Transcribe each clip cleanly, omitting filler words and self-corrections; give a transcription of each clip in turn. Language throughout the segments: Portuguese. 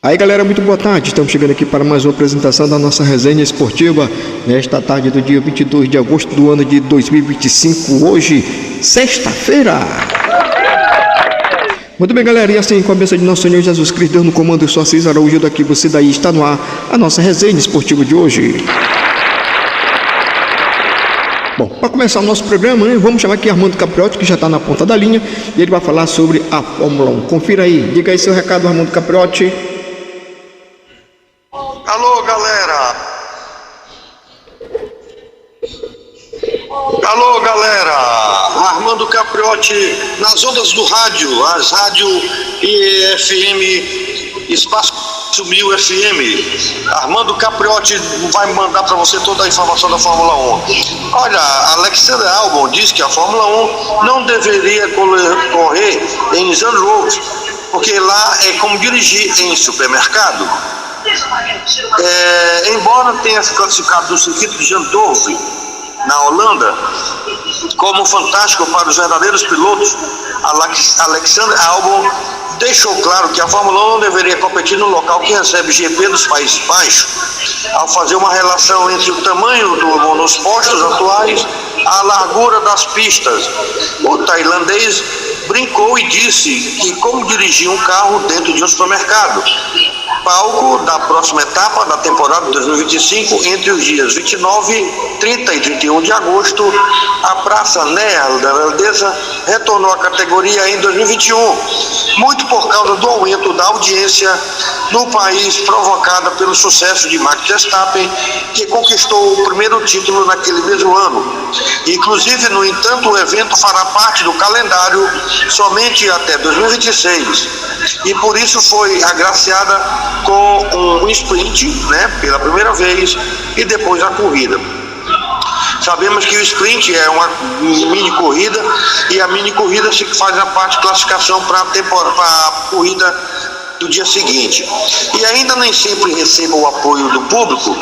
Aí galera, muito boa tarde, estamos chegando aqui para mais uma apresentação da nossa resenha esportiva nesta tarde do dia 22 de agosto do ano de 2025, hoje, sexta-feira. Muito bem galera, e assim com a bênção de nosso Senhor Jesus Cristo, Deus no comando, eu sou Assis Araújo daqui, você daí, está no ar a nossa resenha esportiva de hoje. Bom, para começar o nosso programa, né, vamos chamar aqui Armando Capriotti, que já está na ponta da linha, e ele vai falar sobre a Fórmula 1. Confira aí, diga aí seu recado, Armando Capriotti. Alô, galera! Alô, galera! Armando Capriotti nas ondas do rádio, as rádio e FM Espaço 1000 FM. Armando Capriotti vai mandar para você toda a informação da Fórmula 1. Olha, Alexander Albon diz que a Fórmula 1 não deveria correr em Zandvoort, porque lá é como dirigir em supermercado. Embora tenha se classificado no circuito de Zandvoort, na Holanda, como fantástico para os verdadeiros pilotos, Alexander Albon deixou claro que a Fórmula 1 não deveria competir no local que recebe GP dos Países Baixos, ao fazer uma relação entre o tamanho dos postos atuais e a largura das pistas. O tailandês brincou e disse que como dirigir um carro dentro de um supermercado. Palco da próxima etapa da temporada de 2025, entre os dias 29, 30 e 31 de agosto, a praça neerlandesa retornou à categoria em 2021, muito por causa do aumento da audiência no país provocada pelo sucesso de Max Verstappen, que conquistou o primeiro título naquele mesmo ano. Inclusive, no entanto, o evento fará parte do calendário somente até 2026 e por isso foi agraciada com um sprint, pela primeira vez, e depois a corrida. Sabemos que o sprint é uma mini corrida e a mini corrida se faz a parte de classificação para a corrida do dia seguinte. E ainda nem sempre receba o apoio do público,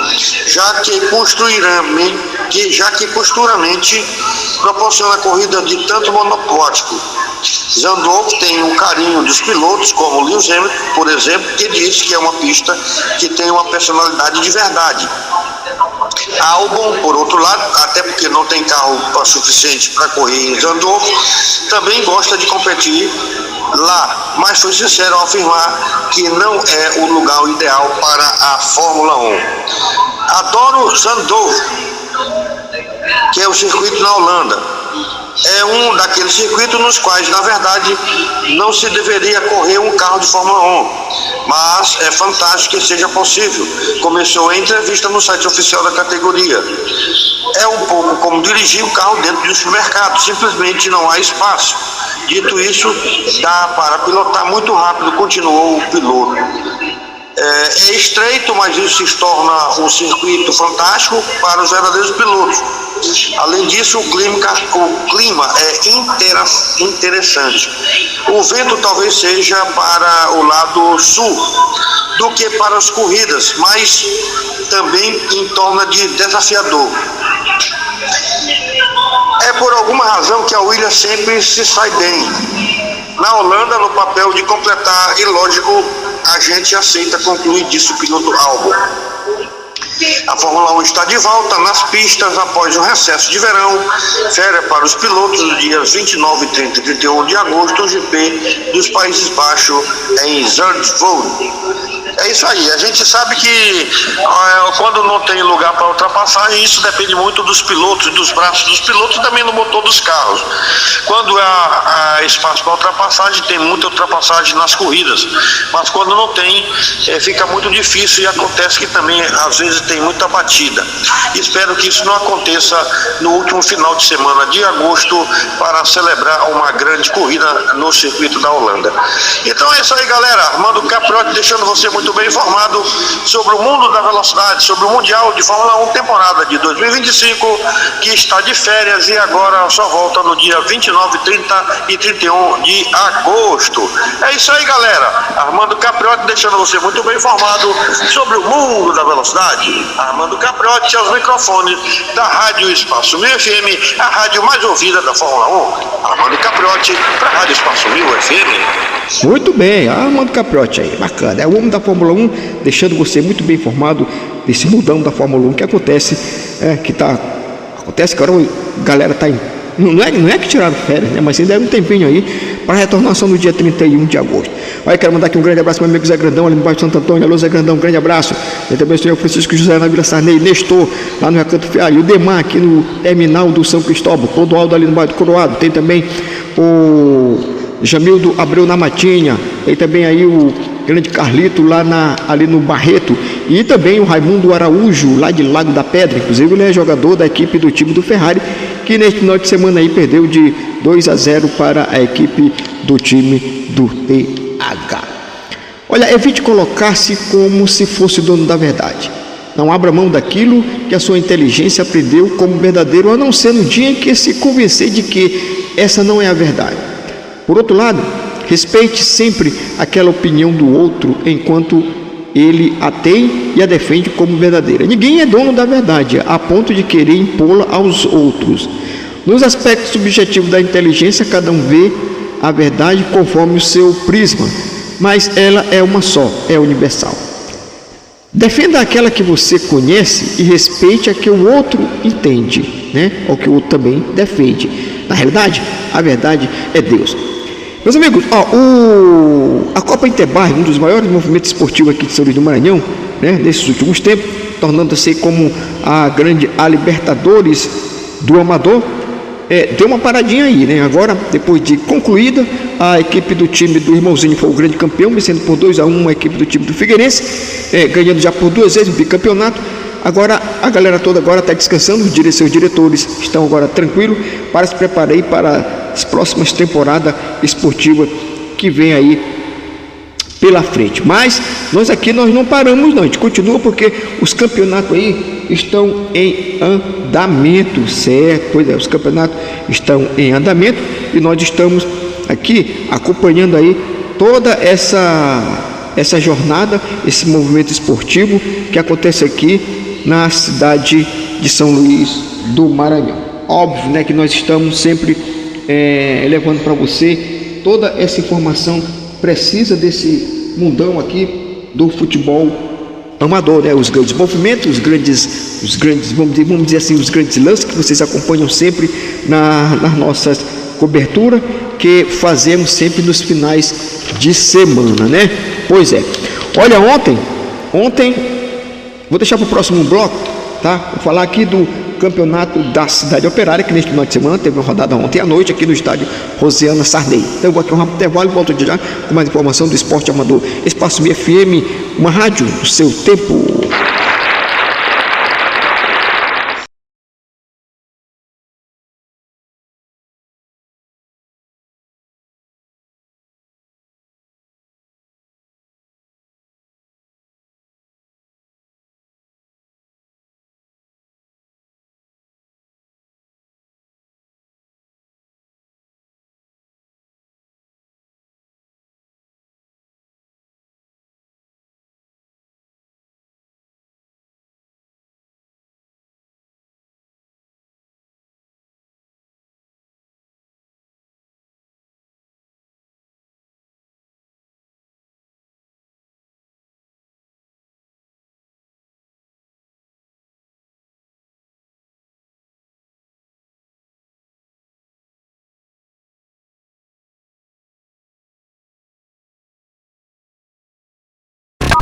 já que costuramente proporciona corrida de tanto monopóltico. Zandvoort tem um carinho dos pilotos, como Lewis Hamilton, por exemplo, que diz que é uma pista que tem uma personalidade de verdade. Albon, por outro lado, até porque não tem carro suficiente para correr em Zandvoort, também gosta de competir lá, mas foi sincero ao afirmar que não é o lugar ideal para a Fórmula 1. Adoro Zandvoort, que é o circuito na Holanda. É um daqueles circuitos nos quais, na verdade, não se deveria correr um carro de Fórmula 1, mas é fantástico que seja possível. Começou a entrevista no site oficial da categoria. É um pouco como dirigir um carro dentro de um supermercado, simplesmente não há espaço. Dito isso, dá para pilotar muito rápido, continuou o piloto. É estreito, mas isso se torna um circuito fantástico para os verdadeiros pilotos. Além disso, o clima é interessante. O vento talvez seja para o lado sul do que para as corridas, mas também em torno de desafiador. É por alguma razão que a Williams sempre se sai bem na Holanda no papel de completar, e lógico, a gente aceita, conclui, disse o piloto Albon. A Fórmula 1 está de volta nas pistas após um recesso de verão. Férias para os pilotos nos dias 29, 30 e 31 de agosto, o GP dos Países Baixos em Zandvoort. É isso aí, a gente sabe que quando não tem lugar para ultrapassagem, isso depende muito dos pilotos, dos braços dos pilotos e também do motor dos carros. Quando há espaço para ultrapassagem, tem muita ultrapassagem nas corridas, mas quando não tem, fica muito difícil e acontece que também às vezes tem muita batida. Espero que isso não aconteça no último final de semana de agosto para celebrar uma grande corrida no circuito da Holanda. Então é isso aí, galera. Armando Capriotti deixando você muito bem informado sobre o mundo da velocidade, sobre o Mundial de Fórmula 1 temporada de 2025, que está de férias e agora só volta no dia 29, 30 30 e 31 de agosto. É isso aí, galera. Armando Capriotti deixando você muito bem informado sobre o mundo da velocidade. Armando Capriotti aos microfones da Rádio Espaço Mil FM, a rádio mais ouvida da Fórmula 1. Armando Capriotti para a Rádio Espaço Mil FM. Muito bem, Armando Capriotti aí, bacana. É o homem da Fórmula 1, deixando você muito bem informado desse mundão da Fórmula 1 que acontece, acontece que agora a galera tá não é que tiraram férias, né? Mas ainda é um tempinho aí para retornar só no dia 31 de agosto. Olha, quero mandar aqui um grande abraço para meu amigo Zé Grandão, ali no bairro de Santo Antônio. Alô, Zé Grandão, um grande abraço. E também o senhor Francisco José na Vila Sarney, Nestor, lá no Recanto Fialho, o Demar aqui no terminal do São Cristóvão, Clodoaldo ali no bairro do Coroado, tem também o Jamildo Abreu na Matinha, tem também aí o grande Carlito lá ali no Barreto, e também o Raimundo Araújo lá de Lago da Pedra. Inclusive ele é jogador da equipe do time do Ferrari, que neste final de semana aí perdeu de 2-0 para a equipe do time do TH. Olha, evite colocar-se como se fosse o dono da verdade. Não abra mão daquilo que a sua inteligência aprendeu como verdadeiro, a não ser no dia em que se convencer de que essa não é a verdade. Por outro lado, respeite sempre aquela opinião do outro enquanto ele a tem e a defende como verdadeira. Ninguém é dono da verdade a ponto de querer impô-la aos outros. Nos aspectos subjetivos da inteligência, cada um vê a verdade conforme o seu prisma, mas ela é uma só, é universal. Defenda aquela que você conhece e respeite a que o outro entende, né? Ou que o outro também defende. Na realidade, a verdade é Deus. Meus amigos, a Copa Interbar, um dos maiores movimentos esportivos aqui de São Luís do Maranhão, né, nesses últimos tempos, tornando-se como a Libertadores do Amador, deu uma paradinha aí, né? Agora, depois de concluída, a equipe do time do Irmãozinho foi o grande campeão, vencendo por 2-1 a equipe do time do Figueirense, ganhando já por 2 vezes o bicampeonato. Agora a galera toda agora está descansando, seus diretores estão agora tranquilos para se preparar aí para as próximas temporadas esportivas que vem aí pela frente. Mas nós aqui não paramos não, a gente continua porque os campeonatos aí estão em andamento, certo? Pois é, os campeonatos estão em andamento e nós estamos aqui acompanhando aí toda essa jornada, esse movimento esportivo que acontece aqui na cidade de São Luís do Maranhão. Óbvio, né, que nós estamos sempre levando para você toda essa informação precisa desse mundão aqui do futebol amador, né? Os grandes movimentos, os grandes, vamos dizer assim, os grandes lances que vocês acompanham sempre nas nossas coberturas que fazemos sempre nos finais de semana, né? Pois é. Olha, ontem vou deixar para o próximo bloco, tá? Vou falar aqui do campeonato da Cidade Operária, que neste final de semana teve uma rodada ontem à noite aqui no estádio Rosiana Sarney. Então eu vou aqui um rápido intervalo e volto já com mais informação do esporte amador. Espaço Mil FM, uma rádio do seu tempo.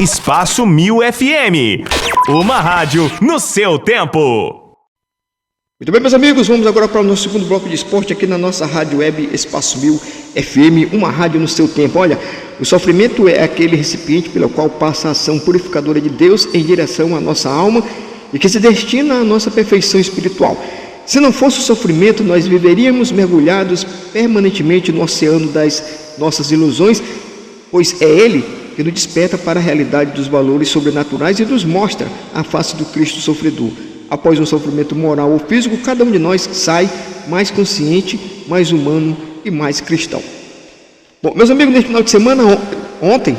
Espaço Mil FM, uma rádio no seu tempo. Muito bem, meus amigos, vamos agora para o nosso segundo bloco de esporte aqui na nossa rádio web Espaço Mil FM, uma rádio no seu tempo. Olha, o sofrimento é aquele recipiente pelo qual passa a ação purificadora de Deus em direção à nossa alma e que se destina à nossa perfeição espiritual. Se não fosse o sofrimento, nós viveríamos mergulhados permanentemente no oceano das nossas ilusões, pois é ele que nos desperta para a realidade dos valores sobrenaturais e nos mostra a face do Cristo sofredor. Após um sofrimento moral ou físico, cada um de nós sai mais consciente, mais humano e mais cristão. Bom, meus amigos, nesse final de semana, ontem,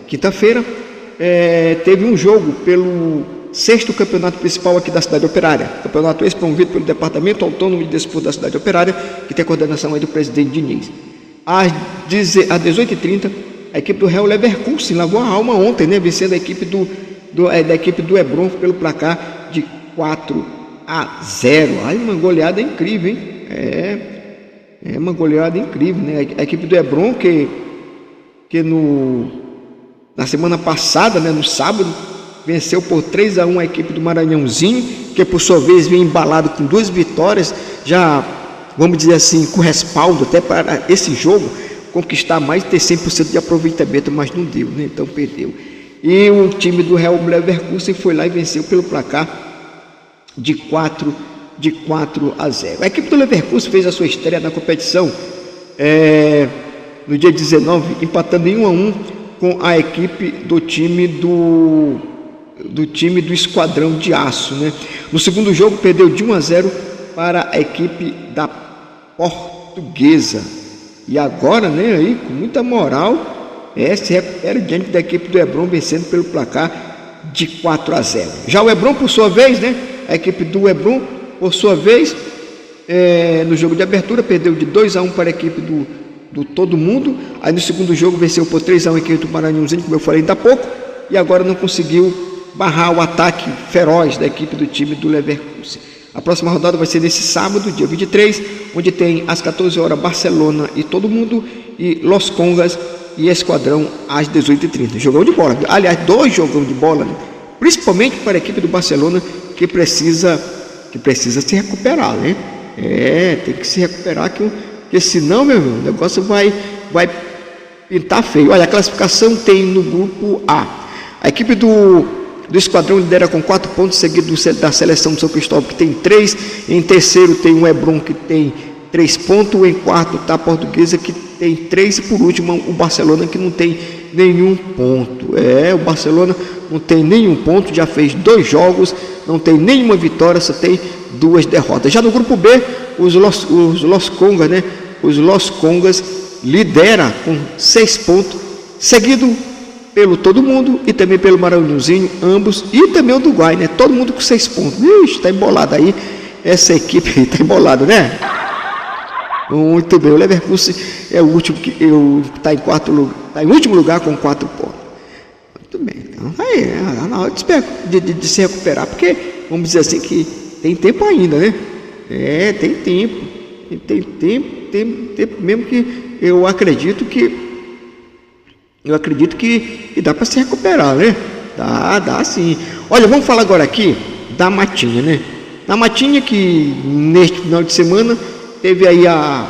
quinta-feira, teve um jogo pelo 6º campeonato principal aqui da cidade operária. Campeonato esse promovido pelo Departamento Autônomo de Desporto da cidade operária, que tem a coordenação aí do presidente Diniz. Às 18h30, a equipe do Real Leverkusen lavou a alma ontem, né? Vencendo a equipe da equipe do Hebron pelo placar de 4-0. Aí uma goleada incrível, hein? É uma goleada incrível, né? A equipe do Hebron que na semana passada, né, no sábado, venceu por 3-1 a equipe do Maranhãozinho, que por sua vez vem embalado com 2 vitórias, já, vamos dizer assim, com respaldo até para esse jogo conquistar mais de ter 100% de aproveitamento, mas não deu, né? Então perdeu. E o time do Real Leverkusen foi lá e venceu pelo placar de 4-0. A equipe do Leverkusen fez a sua estreia na competição no dia 19, empatando em 1-1 com a equipe do time do Esquadrão de Aço, né? No segundo jogo perdeu de 1-0 para a equipe da Portuguesa. E agora, né, aí, com muita moral, se recupera diante da equipe do Hebron, vencendo pelo placar de 4-0. Já o Hebron, por sua vez, né, a equipe do Hebron, por sua vez, no jogo de abertura, perdeu de 2-1 para a equipe do Todo Mundo. Aí no segundo jogo venceu por 3-1 a equipe do Maranhãozinho, como eu falei ainda há pouco, e agora não conseguiu barrar o ataque feroz da equipe do time do Leverkusen. A próxima rodada vai ser nesse sábado, dia 23, onde tem às 14 horas Barcelona e Todo Mundo, e Los Congas e Esquadrão às 18h30. Jogão de bola, aliás, 2 jogão de bola, né? Principalmente para a equipe do Barcelona, que precisa se recuperar, né? Tem que se recuperar, porque senão, meu irmão, o negócio vai pintar feio. Olha, a classificação tem no grupo A. A equipe do Esquadrão lidera com 4 pontos, seguido da seleção de São Cristóvão, que tem 3. Em terceiro tem o Hebron, que tem 3 pontos. Em quarto está a Portuguesa, que tem 3. E por último o Barcelona, que não tem nenhum ponto. O Barcelona não tem nenhum ponto, já fez 2 jogos, não tem nenhuma vitória, só tem 2 derrotas. Já no grupo B, os Los Congas, né? Os Los Congas lidera com 6 pontos, seguido pelo Todo Mundo e também pelo Maranhãozinho, ambos, e também o Uruguai, né? Todo mundo com 6 pontos. Ixi, tá embolado aí, essa equipe tá embolada, né? Muito bem, o Leverkusen é o último que está em último lugar com 4 pontos. Muito bem, então aí na hora de se recuperar, porque vamos dizer assim que tem tempo ainda, né? Tem tempo mesmo, que eu acredito que dá para se recuperar, né? Dá sim. Olha, vamos falar agora aqui da Matinha, né? Na Matinha, que neste final de semana teve aí a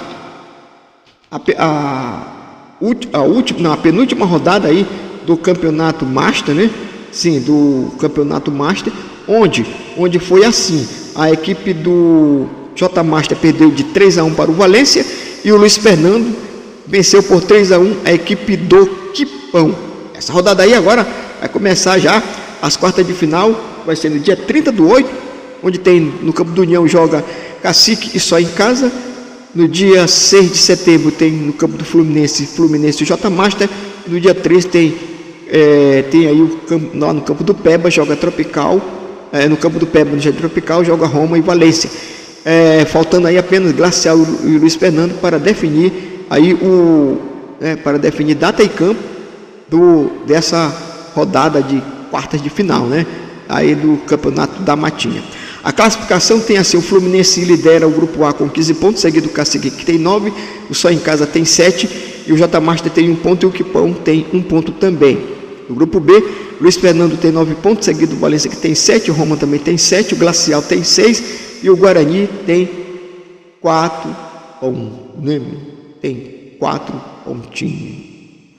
penúltima rodada aí do Campeonato Master, né? Sim, do Campeonato Master, onde foi assim: a equipe do J Master perdeu de 3-1 para o Valência, e o Luiz Fernando venceu por 3-1 a equipe do Quipão. Essa rodada aí agora vai começar já as quartas de final, vai ser no dia 30/8, onde tem no Campo do União joga Cacique e Só em Casa. No dia 6 de setembro tem no Campo do Fluminense e J Master. E no dia 3 tem aí lá no Campo do Peba joga Tropical, no Campo do Peba no dia Tropical joga Roma e Valência. Faltando aí apenas Glacial e Luiz Fernando para definir aí data e campo dessa rodada de quartas de final, né? Aí do Campeonato da Matinha. A classificação tem assim: o Fluminense lidera o grupo A com 15 pontos, seguido do Cacique, que tem 9, o Só em Casa tem 7, e o J Master tem 1 ponto, e o Quipão tem 1 ponto também. No grupo B, Luiz Fernando tem 9 pontos, seguido do Valência, que tem 7, o Roma também tem 7, o Glacial tem 6, e o Guarani tem 4 pontos, né? Tem 4 pontinhos.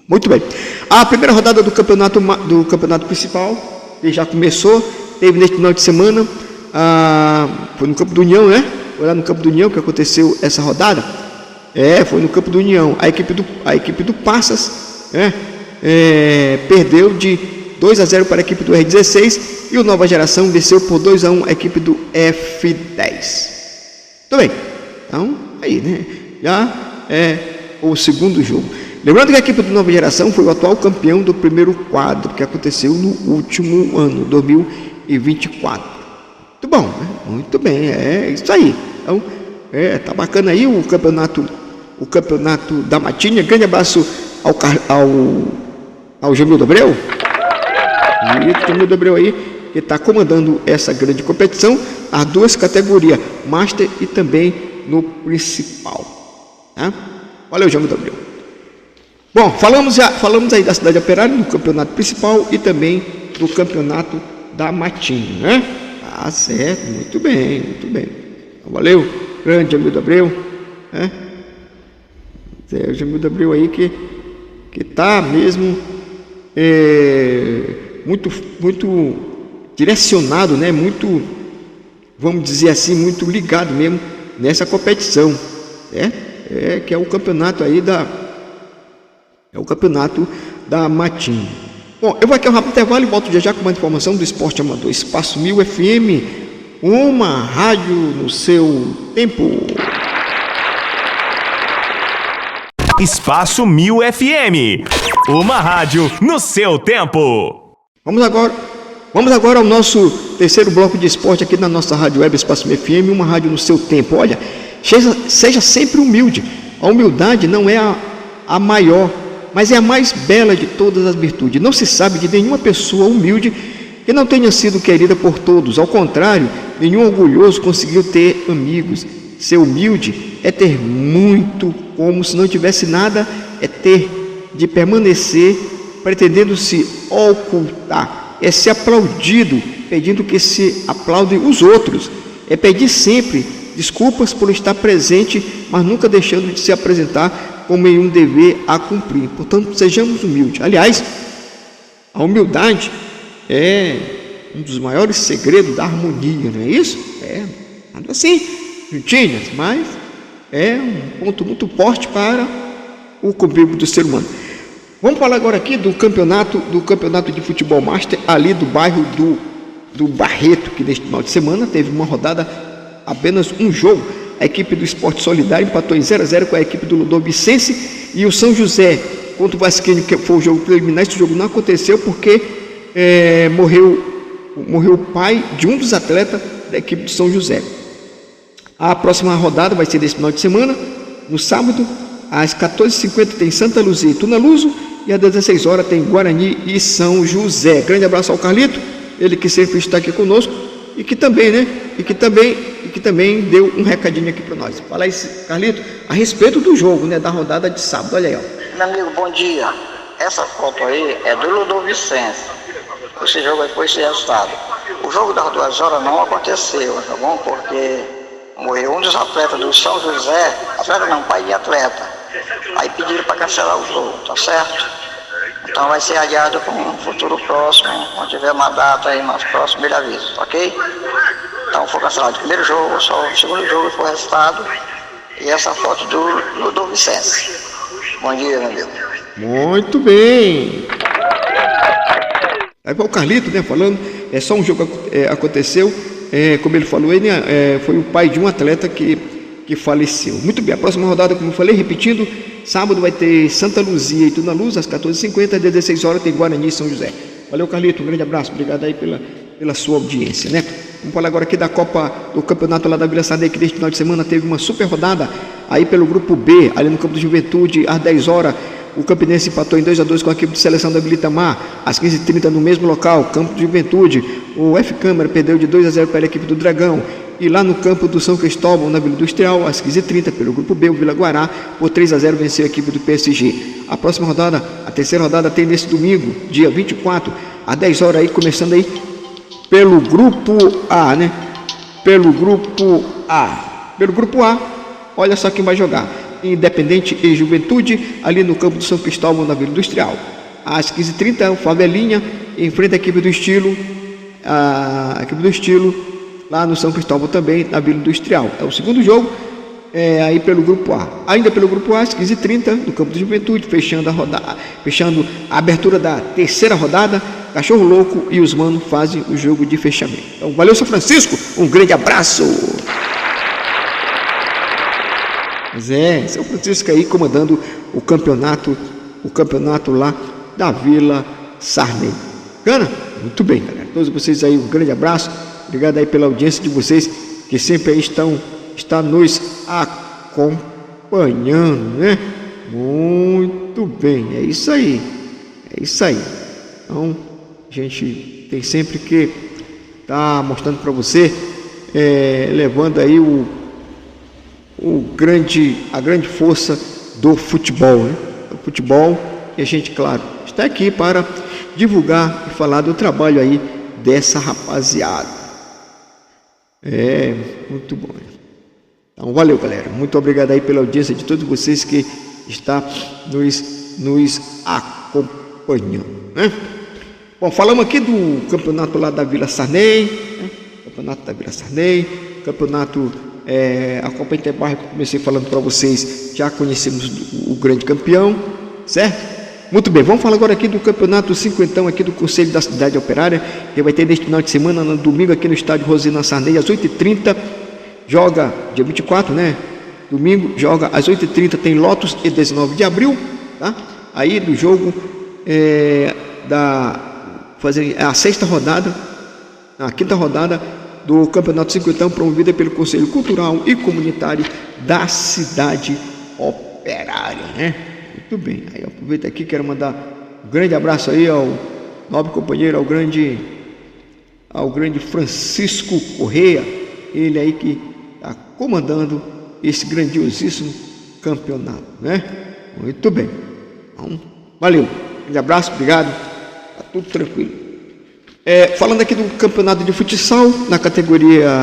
Muito bem. A primeira rodada do campeonato principal já começou, teve neste final de semana, foi no Campo do União, né? Foi lá no Campo do União que aconteceu essa rodada. Foi no Campo do União. A equipe do Passas, perdeu de 2-0 para a equipe do R16, e o Nova Geração venceu por 2-1 a equipe do F10. Tudo bem. Então, aí, né? já é o segundo jogo. Lembrando que a equipe do Nova Geração foi o atual campeão do primeiro quadro, que aconteceu no último ano, 2024. Muito bom, né? Muito bem, é isso aí. Então, tá bacana aí o campeonato da Matinha. Grande abraço ao Jamildo Abreu. E o Jamildo Abreu aí, que está comandando essa grande competição, as duas categorias, Master e também no principal. Tá? Valeu, Jamildo Abreu. Bom, falamos aí da Cidade Operária, do campeonato principal e também do campeonato da Matinha, né? Tá certo, muito bem, muito bem. Valeu, grande Jamildo Abreu, né? O Jamildo Abreu aí que tá mesmo muito direcionado, né? Muito, vamos dizer assim, muito ligado mesmo nessa competição, né? Que é o campeonato aí da Matinha. Bom, eu vou aqui ao rápido intervalo e volto já com mais informação do Esporte Amador. Espaço 1000 FM, uma rádio no seu tempo. Espaço 1000 FM, uma rádio no seu tempo. Vamos agora ao nosso terceiro bloco de esporte aqui na nossa rádio web Espaço 1000 FM, uma rádio no seu tempo. Olha, seja sempre humilde. A humildade não é a maior, mas é a mais bela de todas as virtudes. Não se sabe de nenhuma pessoa humilde que não tenha sido querida por todos. Ao contrário, nenhum orgulhoso conseguiu ter amigos. Ser humilde é ter muito, como se não tivesse nada, é ter de permanecer pretendendo se ocultar, é ser aplaudido, pedindo que se aplaudem os outros, é pedir sempre desculpas por estar presente, mas nunca deixando de se apresentar como em um dever a cumprir. Portanto, sejamos humildes. Aliás, a humildade é um dos maiores segredos da harmonia, não é isso? Nada assim, juntinhas, mas é um ponto muito forte para o convívio do ser humano. Vamos falar agora aqui do campeonato de futebol master ali do bairro do Barreto, que neste final de semana teve uma rodada, apenas um jogo. A equipe do Esporte Solidário empatou em 0-0 com a equipe do Ludovicense, e o São José contra o Vasquinho, que foi o jogo preliminar. Esse jogo não aconteceu porque morreu o pai de um dos atletas da equipe do São José. A próxima rodada vai ser nesse final de semana, no sábado, às 14h50 tem Santa Luzia e Tunaluso, e às 16 horas tem Guarani e São José. Grande abraço ao Carlito, ele que sempre está aqui conosco e que também, né? E que também deu um recadinho aqui para nós. Fala aí, Carlito, a respeito do jogo, né? Da rodada de sábado. Olha aí, ó. Meu amigo, bom dia. Essa foto aí é do Ludovicense. Esse jogo aí foi esse resultado. O jogo das 2 horas não aconteceu, tá bom? Porque morreu um dos atletas do São José, atleta não, pai de atleta. Aí pediram para cancelar o jogo, tá certo? Então vai ser adiado para um futuro próximo, quando tiver uma data aí mais próxima, ele avisa, ok? Então foi cancelado o primeiro jogo, só o segundo jogo foi o resultado. E essa foto do Ludovicense. Bom dia, meu amigo. Muito bem. Aí foi o Carlito, né, falando, só um jogo aconteceu, como ele falou, ele foi o pai de um atleta que faleceu. Muito bem, a próxima rodada, como eu falei, repetindo, sábado vai ter Santa Luzia e Tunaluz, às 14h50, às 16 horas tem Guarani e São José. Valeu, Carlito, um grande abraço, obrigado aí pela sua audiência, né? Vamos falar agora aqui da Copa do Campeonato lá da Vila Sadei, que neste final de semana teve uma super rodada aí pelo grupo B, ali no campo do Juventude, às 10 horas. O Campinense empatou em 2-2 com a equipe de seleção da Vila Itamar, às 15h30 no mesmo local, campo do Juventude. O F Câmara perdeu de 2-0 para a equipe do Dragão. E lá no campo do São Cristóvão, na Vila Industrial, às 15h30, pelo grupo B, o Vila Guará, por 3-0 venceu a equipe do PSG. A próxima rodada, a terceira rodada, tem nesse domingo, dia 24, às 10 horas aí, começando aí pelo grupo A, né? Pelo grupo A, olha só quem vai jogar. Independente e Juventude, ali no campo do São Cristóvão, na Vila Industrial. Às 15h30, o Favelinha enfrenta a equipe do Estilo, lá no São Cristóvão também, na Vila Industrial. É o segundo jogo, aí pelo grupo A. Ainda pelo grupo A, às 15h30, no campo do Juventude, fechando a abertura da terceira rodada, Cachorro Louco e os Manos fazem o jogo de fechamento. Então, valeu, São Francisco, um grande abraço! Mas São Francisco aí comandando o campeonato lá da Vila Sarney. Bacana? Muito bem, galera. Todos vocês aí, um grande abraço. Obrigado aí pela audiência de vocês que sempre aí está nos acompanhando, né? Muito bem, é isso aí. Então, a gente tem sempre que estar mostrando para você, levando aí a grande força do futebol, né? O futebol, e a gente, claro, está aqui para divulgar e falar do trabalho aí dessa rapaziada. Muito bom. Então, valeu, galera. Muito obrigado aí pela audiência de todos vocês que está nos acompanhando, né? Bom, falamos aqui do campeonato lá da Vila Sarney, né? Campeonato da Vila Sarney, campeonato a Copa Interbairro, que eu comecei falando para vocês, já conhecemos o grande campeão, certo? Muito bem, vamos falar agora aqui do campeonato cinquentão aqui do Conselho da Cidade Operária, que vai ter neste final de semana, no domingo, aqui no estádio Rosina Sarney, às 8h30, joga dia 24, né? Domingo, joga às 8h30, tem Lotus e 19 de abril, tá? Aí do jogo a quinta rodada do Campeonato Cinquentão, promovida pelo Conselho Cultural e Comunitário da Cidade Operária, né? Muito bem, aí eu aproveito aqui, quero mandar um grande abraço aí ao nobre companheiro, ao grande Francisco Correia, ele aí que está comandando esse grandiosíssimo campeonato, né? Muito bem, então, valeu, grande abraço, obrigado, tá tudo tranquilo. Falando aqui do campeonato de futsal na categoria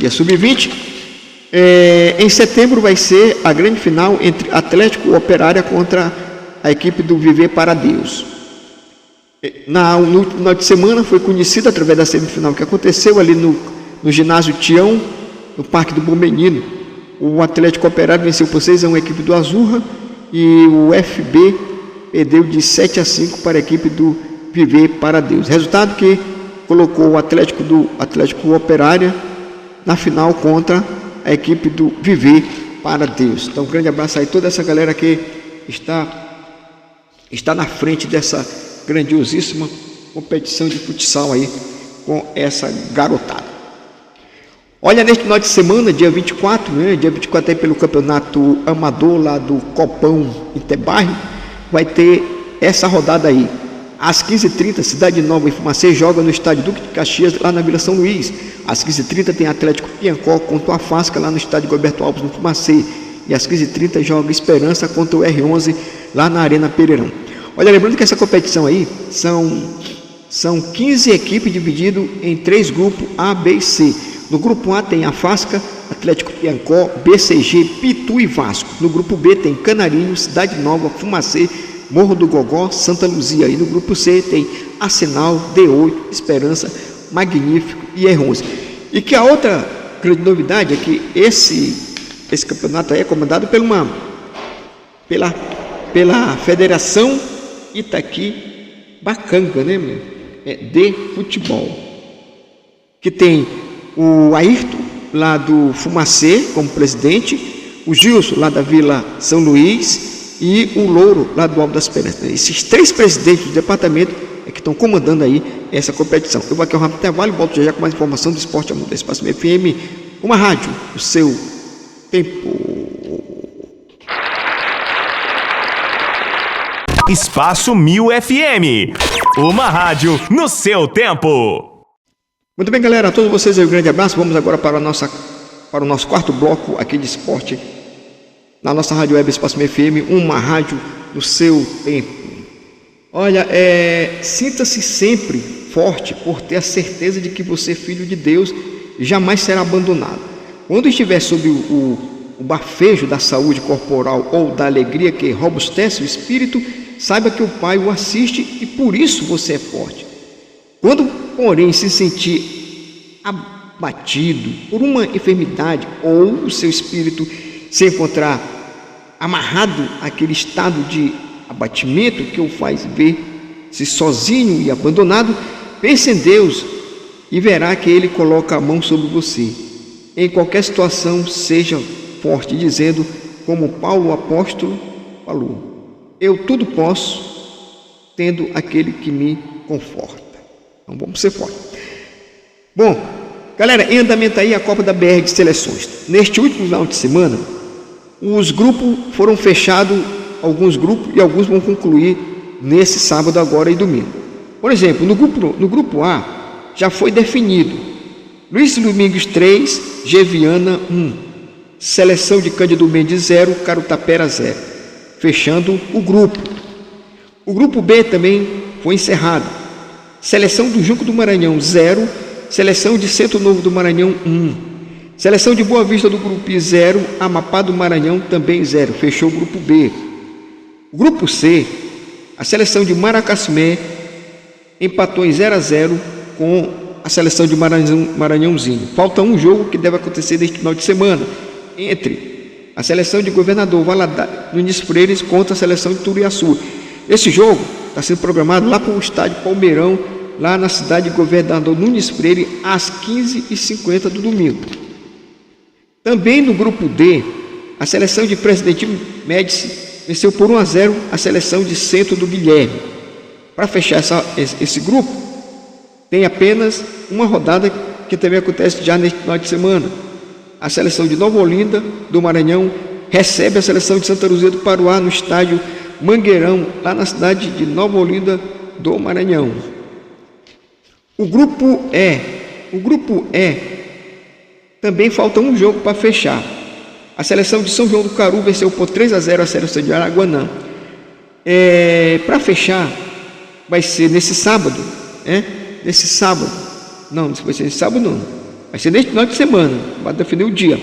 sub-20, em setembro vai ser a grande final entre Atlético Operária contra a equipe do Viver para Deus. No final de semana foi conhecido através da semifinal que aconteceu ali no ginásio Tião, no Parque do Bom Menino. O Atlético Operário venceu por 6-1 a equipe do Azurra e o FB perdeu de 7-5 para a equipe do Viver para Deus. Resultado que colocou o Atlético Operária na final contra a equipe do Viver para Deus. Então, um grande abraço aí a toda essa galera que está na frente dessa grandiosíssima competição de futsal aí com essa garotada. Olha, neste final de semana, dia 24, né? Dia 24 aí pelo campeonato amador lá do Copão Interbairro, vai ter essa rodada aí. Às 15h30, Cidade Nova e Fumacê joga no estádio Duque de Caxias, lá na Vila São Luís. Às 15h30 tem Atlético Piancó contra o Afasca, lá no estádio Gilberto Alves, no Fumacê. E às 15h30 joga Esperança contra o R11, lá na Arena Pereirão. Olha, lembrando que essa competição aí são 15 equipes divididas em 3 grupos A, B e C. No grupo A tem Afasca, Atlético Piancó, BCG, Pitu e Vasco. No grupo B tem Canarinho, Cidade Nova, Fumacê, Morro do Gogó, Santa Luzia. E no grupo C tem Arsenal, D8, Esperança, Magnífico e R11. E que a outra grande novidade é que esse campeonato aí é comandado pela Federação Itaqui Bacanga, né, meu? De futebol. Que tem o Ayrton, lá do Fumacê, como presidente, o Gilson, lá da Vila São Luís, e o Louro, lá do Alto das Pedras. Esses 3 presidentes do departamento é que estão comandando aí essa competição. Eu vou aqui ao rápido intervalo e volto já com mais informação do esporte amor da Espaço FM, uma rádio, o seu tempo. Espaço 1000 FM, uma rádio no seu tempo. Muito bem, galera, a todos vocês aí um grande abraço. Vamos agora para o nosso quarto bloco aqui de esporte na nossa rádio web Espaço FM, uma rádio no seu tempo. Olha, sinta-se sempre forte por ter a certeza de que você é filho de Deus e jamais será abandonado. Quando estiver sob o bafejo da saúde corporal ou da alegria que robustece o espírito, saiba que o Pai o assiste e por isso você é forte. Quando, porém, se sentir abatido por uma enfermidade ou o seu espírito se encontrar amarrado àquele estado de abatimento que o faz ver-se sozinho e abandonado, pense em Deus e verá que Ele coloca a mão sobre você. Em qualquer situação, seja forte, dizendo, como Paulo o apóstolo falou: eu tudo posso, tendo aquele que me conforta. Então vamos ser fortes. Bom, galera, em andamento aí a Copa da BR de Seleções. Neste último final de semana, os grupos foram fechados, alguns grupos, e alguns vão concluir nesse sábado agora e domingo. Por exemplo, no grupo A já foi definido Luiz Domingos 3, Geviana 1, Seleção de Cândido Mendes 0, Carutapera 0, fechando o grupo. O grupo B também foi encerrado. Seleção do Junco do Maranhão 0, Seleção de Centro Novo do Maranhão 1, Seleção de Boa Vista do Grupo 0, Amapá do Maranhão também 0, fechou o grupo B. O grupo C, a Seleção de Maracassumé empatou em 0-0 com a Seleção de Maranhãozinho. Falta um jogo que deve acontecer neste final de semana, entre a Seleção de Governador Valadares Nunes Freire contra a Seleção de Turiaçu. Esse jogo está sendo programado lá para o estádio Palmeirão, lá na cidade de Governador Nunes Freire, às 15h50 do domingo. Também no grupo D, a Seleção de Presidente Médici venceu por 1-0 a Seleção de Centro do Guilherme. Para fechar esse grupo, tem apenas uma rodada que também acontece já neste final de semana. A Seleção de Nova Olinda do Maranhão recebe a Seleção de Santa Luzia do Paruá no estádio Mangueirão, lá na cidade de Nova Olinda do Maranhão. O grupo E também falta um jogo para fechar. A Seleção de São João do Caru venceu por 3-0 a Seleção de Araguanã. Para fechar, vai ser nesse sábado, não vai ser nesse sábado não, vai ser neste final de semana, vai definir o dia.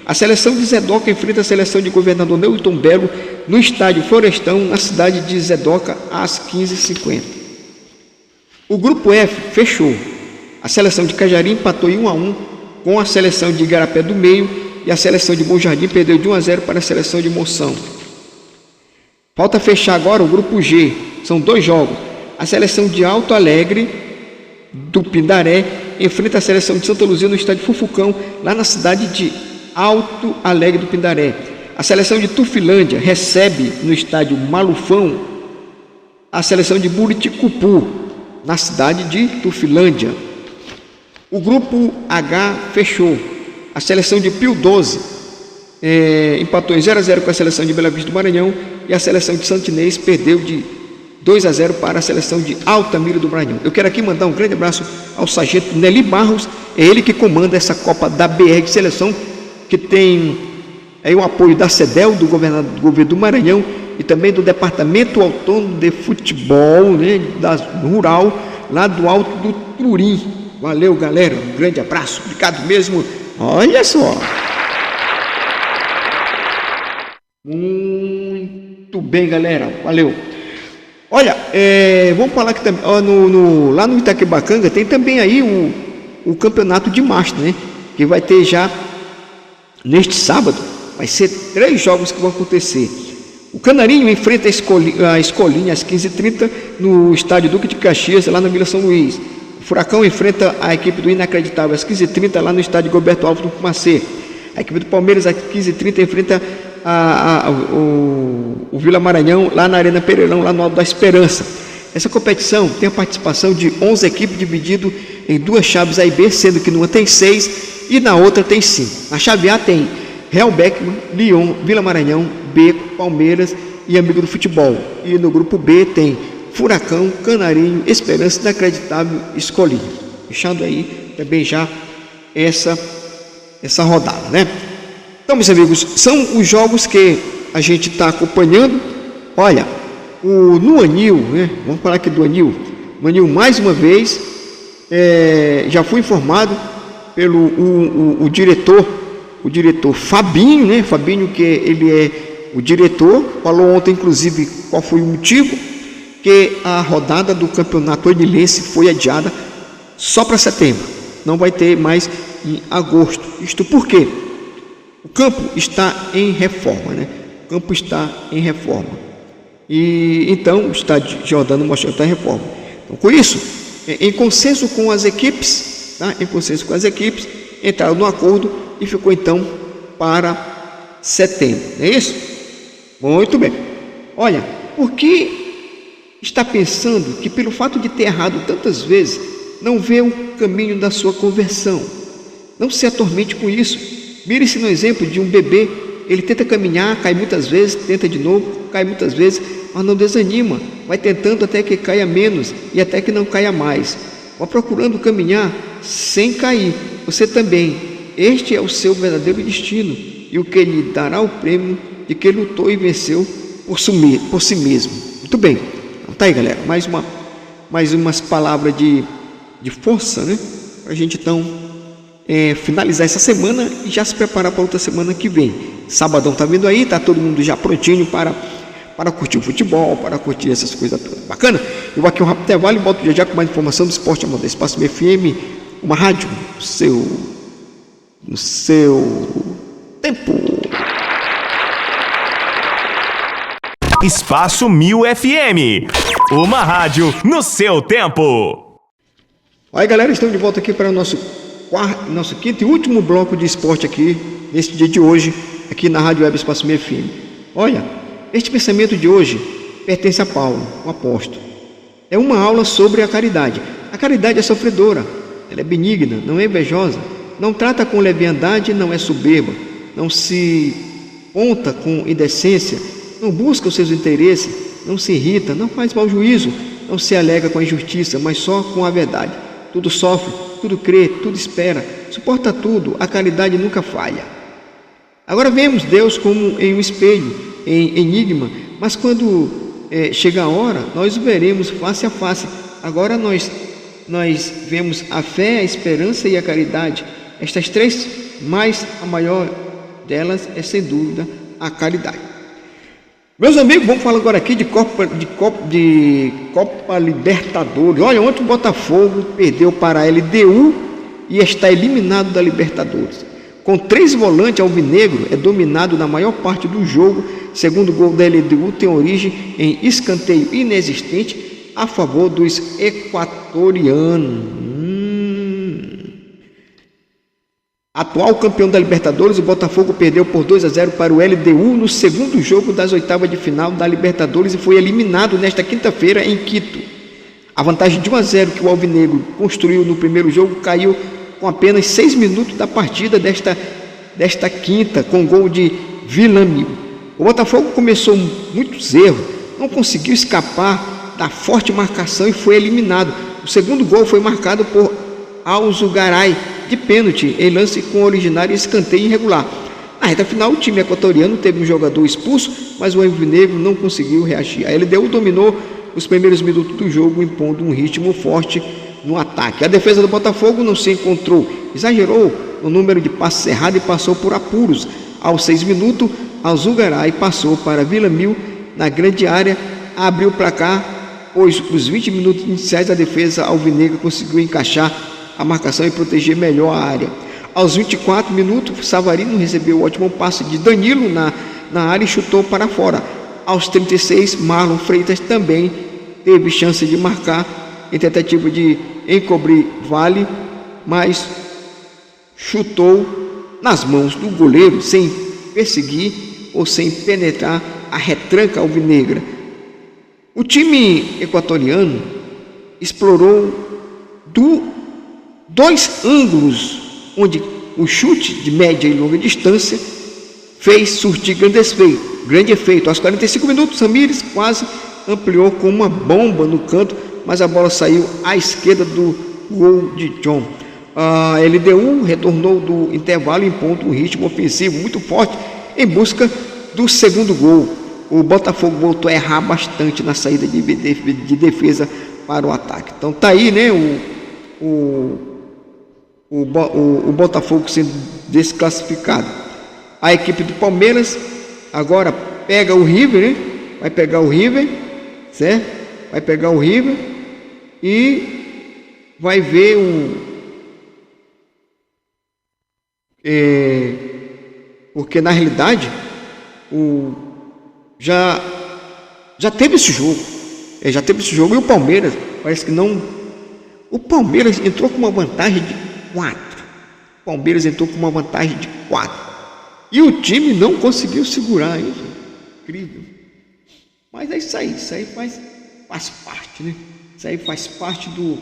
A Seleção de Zedoca enfrenta a Seleção de Governador Newton Belo no estádio Florestão, na cidade de Zedoca, às 15h50. O grupo F fechou. A Seleção de Cajari empatou em 1-1 com a Seleção de Igarapé do Meio, e a Seleção de Bom Jardim perdeu de 1-0 para a Seleção de Moção. Falta fechar agora o grupo G. São 2 jogos. A Seleção de Alto Alegre do Pindaré enfrenta a Seleção de Santa Luzia no estádio Fufucão, lá na cidade de Alto Alegre do Pindaré. A Seleção de Tufilândia recebe no estádio Malufão a Seleção de Buriticupu, na cidade de Tufilândia. O grupo H fechou. A Seleção de Pio 12 empatou em 0-0 com a Seleção de Bela Vista do Maranhão, e a Seleção de Santinês perdeu de 2-0 para a Seleção de Altamira do Maranhão. Eu quero aqui mandar um grande abraço ao sargento Nelly Barros, é ele que comanda essa Copa da BR de Seleção, que tem aí o apoio da CEDEL, do governo do Maranhão, e também do Departamento Autônomo de Futebol, da Rural, lá do Alto do Turim. Valeu, galera, um grande abraço, obrigado mesmo. Olha só. Muito bem, galera, valeu. Olha, vamos falar que também lá no Itaquibacanga tem também aí o campeonato de Master, que vai ter já neste sábado. Vai ser 3 jogos que vão acontecer. O Canarinho enfrenta a Escolinha às 15h30 no estádio Duque de Caxias, lá na Vila São Luís. O Furacão enfrenta a equipe do Inacreditável às 15h30 lá no estádio Gilberto Alves do Fumacê. A equipe do Palmeiras às 15h30 enfrenta o Vila Maranhão lá na Arena Pereirão, lá no Alto da Esperança. Essa competição tem a participação de 11 equipes, dividido em 2 chaves A e B, sendo que numa tem 6 e na outra tem 5. Na chave A tem Real Beckman, Lyon, Vila Maranhão, Beco, Palmeiras e Amigo do Futebol. E no grupo B tem Furacão, Canarinho, Esperança, Inacreditável, Escolinha. Fechando aí também já essa rodada, Então, meus amigos, são os jogos que a gente está acompanhando. Olha, no Anil, vamos falar aqui do Anil. No Anil, mais uma vez, já fui informado pelo o diretor Fabinho, Fabinho, que ele é o diretor, falou ontem, inclusive, qual foi o motivo, que a rodada do campeonato anilense foi adiada só para setembro, não vai ter mais em agosto. Isto por quê? O campo está em reforma, O campo está em reforma. E então o estádio Giordano Machado está em reforma. Então, com isso, em consenso com as equipes, entraram no acordo e ficou então para setembro, não é isso? Muito bem. Olha, por que está pensando que pelo fato de ter errado tantas vezes, não vê o caminho da sua conversão? Não se atormente com isso. Mire-se no exemplo de um bebê. Ele tenta caminhar, cai muitas vezes, tenta de novo, cai muitas vezes, mas não desanima. Vai tentando até que caia menos e até que não caia mais. Vai procurando caminhar sem cair. Você também. Este é o seu verdadeiro destino e o que lhe dará o prêmio de que lutou e venceu por si mesmo. Muito bem. Então, tá aí, galera. Mais umas palavras de força, né? Para a gente então finalizar essa semana e já se preparar para outra semana que vem. Sabadão tá vindo aí, tá todo mundo já prontinho para curtir o futebol, para curtir essas coisas todas. Bacana? Eu vou aqui um rápido intervalo e volto já com mais informação do esporte a moda. Espaço FM, uma rádio no seu tempo. Espaço 1000 FM, uma rádio no seu tempo. Aí, galera, estamos de volta aqui para o nosso quinto e último bloco de esporte aqui, nesse dia de hoje, aqui na Rádio Web Espaço 1000 FM. Olha, este pensamento de hoje pertence a Paulo, o apóstolo. É uma aula sobre a caridade. A caridade é sofredora, ela é benigna, não é invejosa, não trata com leviandade, não é soberba, não se ponta com indecência, não busca os seus interesses, não se irrita, não faz mau juízo, não se alega com a injustiça, mas só com a verdade. Tudo sofre, tudo crê, tudo espera, suporta tudo, a caridade nunca falha. Agora vemos Deus como em um espelho, em enigma, mas quando chega a hora, nós o veremos face a face. Agora nós vemos a fé, a esperança e a caridade. Estas três, mas a maior delas é sem dúvida a caridade. Meus amigos, vamos falar agora aqui de Copa Libertadores. Olha, ontem o Botafogo perdeu para a LDU e está eliminado da Libertadores. Com 3 volantes, alvinegro é dominado na maior parte do jogo. Segundo gol da LDU tem origem em escanteio inexistente a favor dos equatorianos. Atual campeão da Libertadores, o Botafogo perdeu por 2-0 para o LDU no segundo jogo das oitavas de final da Libertadores e foi eliminado nesta quinta-feira em Quito. A vantagem de 1-0 que o alvinegro construiu no primeiro jogo caiu com apenas 6 minutos da partida desta quinta, com gol de Villamil. O Botafogo começou muitos erros, não conseguiu escapar da forte marcação e foi eliminado. O segundo gol foi marcado por Alzugaray de pênalti, em lance com originário escanteio irregular. Na reta final, o time equatoriano teve um jogador expulso, mas o alvinegro não conseguiu reagir. A LDU dominou os primeiros minutos do jogo, impondo um ritmo forte no ataque. A defesa do Botafogo não se encontrou, exagerou no número de passes errados e passou por apuros. Aos 6 minutos, Alzugaray passou para Villamil na grande área, abriu o placar, pois os 20 minutos iniciais a defesa alvinegra conseguiu encaixar a marcação e proteger melhor a área. Aos 24 minutos, Savarino recebeu o ótimo passe de Danilo na área e chutou para fora. Aos 36, Marlon Freitas também teve chance de marcar em tentativa de encobrir Vale, mas chutou nas mãos do goleiro sem perseguir ou sem penetrar a retranca alvinegra. O time equatoriano explorou dois ângulos onde o chute de média e longa distância fez surtir grande efeito. Aos 45 minutos, Ramírez quase ampliou com uma bomba no canto, mas a bola saiu à esquerda do gol de John. A LDU retornou do intervalo impondo um ritmo ofensivo muito forte em busca do segundo gol. O Botafogo voltou a errar bastante na saída de defesa para o ataque. Então tá aí, né, o Botafogo sendo desclassificado. A equipe do Palmeiras agora pega o River, né? Vai pegar o River, certo? Vai pegar o River e vai ver porque na realidade já teve esse jogo. Já teve esse jogo e o Palmeiras parece que não. O Palmeiras entrou com uma vantagem de 4. O Palmeiras entrou com uma vantagem de 4. E o time não conseguiu segurar isso. Incrível. Mas é isso aí faz parte, né? Isso aí faz parte do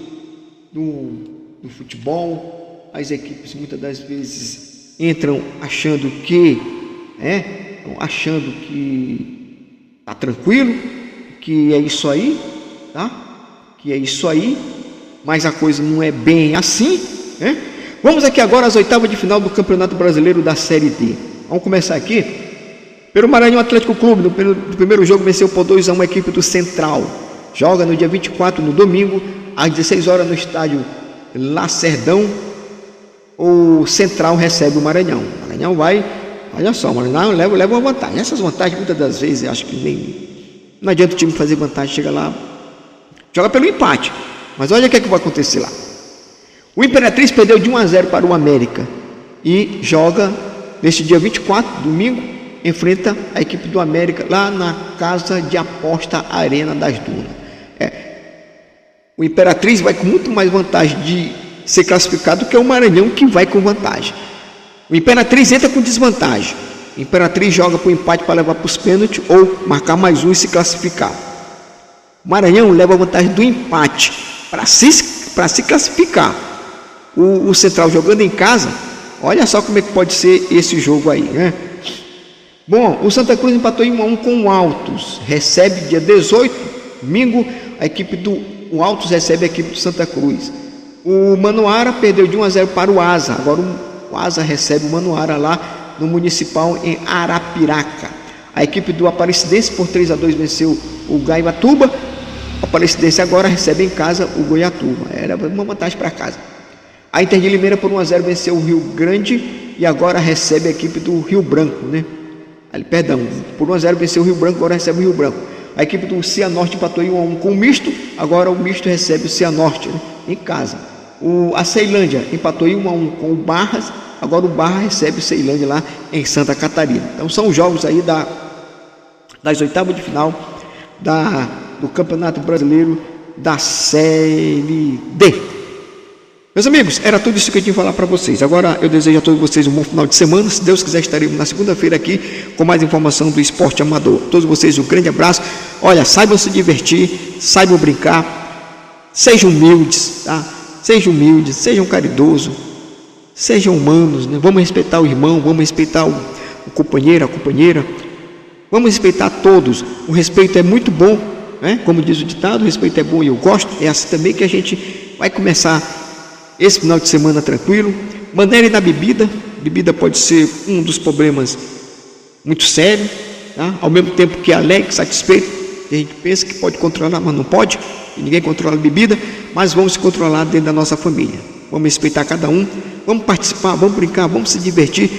futebol. As equipes muitas das vezes entram achando que tá tranquilo, que é isso aí, tá? Que é isso aí, mas a coisa não é bem assim, né? Vamos aqui agora às oitavas de final do Campeonato Brasileiro da Série D. Vamos começar aqui pelo Maranhão Atlético Clube. No primeiro jogo venceu por 2-1 a equipe do Central. Joga no dia 24, no domingo, às 16 horas no estádio Lacerdão. O Central recebe o Maranhão. O Maranhão vai, olha só, o Maranhão leva uma vantagem. Essas vantagens muitas das vezes eu acho que não adianta o time fazer vantagem, chega lá, joga pelo empate. Mas olha o que vai acontecer lá. O Imperatriz perdeu de 1-0 para o América e joga neste dia 24, domingo, enfrenta a equipe do América lá na casa de aposta Arena das Dunas. O Imperatriz vai com muito mais vantagem de ser classificado que é o Maranhão, que vai com vantagem. O Imperatriz entra com desvantagem. O Imperatriz joga para o empate para levar para os pênaltis ou marcar mais um e se classificar. O Maranhão leva a vantagem do empate para se classificar. O Central jogando em casa, olha só como é que pode ser esse jogo aí, né? Bom, o Santa Cruz empatou em 1-1 com o Altos. Recebe dia 18, domingo, a equipe do Altos recebe a equipe do Santa Cruz. O Manoara perdeu de 1-0 para o Asa. Agora o Asa recebe o Manoara lá no Municipal em Arapiraca. A equipe do Aparecidense por 3-2 venceu o Gaivatuba. O Aparecidense agora recebe em casa o Goiatuba. Era uma vantagem para casa. A Inter de Limeira por 1-0 venceu o Rio Grande e agora recebe a equipe do Rio Branco, né? Por 1-0 venceu o Rio Branco, agora recebe o Rio Branco. A equipe do Cianorte empatou em 1-1 com o Misto, agora o Misto recebe o Cianorte, né, em casa. A Ceilândia empatou em 1-1 com o Barras, agora o Barra recebe o Ceilândia lá em Santa Catarina. Então são os jogos aí das oitavas de final do Campeonato Brasileiro da Série D. Meus amigos, era tudo isso que eu tinha que falar para vocês. Agora eu desejo a todos vocês um bom final de semana. Se Deus quiser, estaremos na segunda-feira aqui com mais informação do esporte amador. A todos vocês um grande abraço. Olha, saibam se divertir, saibam brincar, sejam humildes, tá? Sejam humildes, sejam caridosos, sejam humanos, né? Vamos respeitar o irmão, vamos respeitar o companheiro, a companheira. Vamos respeitar todos. O respeito é muito bom, né? Como diz o ditado, o respeito é bom e eu gosto. É assim também que a gente vai começar esse final de semana tranquilo. Maneire na bebida. Bebida pode ser um dos problemas muito sérios, tá? Ao mesmo tempo que é alegre, satisfeito. A gente pensa que pode controlar, mas não pode. E ninguém controla a bebida. Mas vamos se controlar dentro da nossa família. Vamos respeitar cada um. Vamos participar, vamos brincar, vamos se divertir.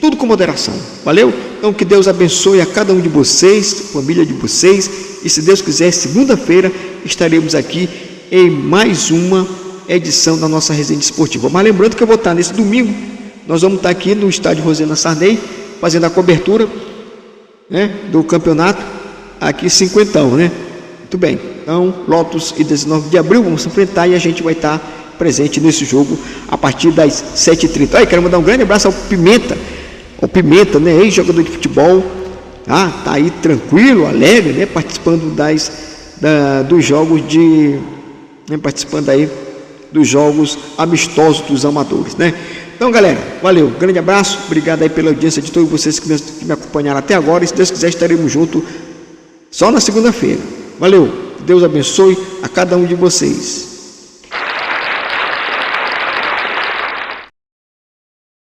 Tudo com moderação. Valeu? Então que Deus abençoe a cada um de vocês, família de vocês. E se Deus quiser, segunda-feira estaremos aqui em mais uma edição da nossa resenha esportiva. Mas lembrando que eu vou estar nesse domingo, nós vamos estar aqui no estádio Rosena Sarney, fazendo a cobertura, né, do campeonato, aqui 50, né? Muito bem, então Lotus e 19 de abril vamos se enfrentar e a gente vai estar presente nesse jogo a partir das 7h30. Aí, quero mandar um grande abraço ao Pimenta, né, ex-jogador de futebol, tá aí tranquilo, alegre, né, participando dos jogos participando aí dos jogos amistosos dos amadores, né? Então, galera, valeu, grande abraço, obrigado aí pela audiência de todos vocês que me acompanharam até agora, e se Deus quiser estaremos juntos só na segunda-feira. Valeu, Deus abençoe a cada um de vocês.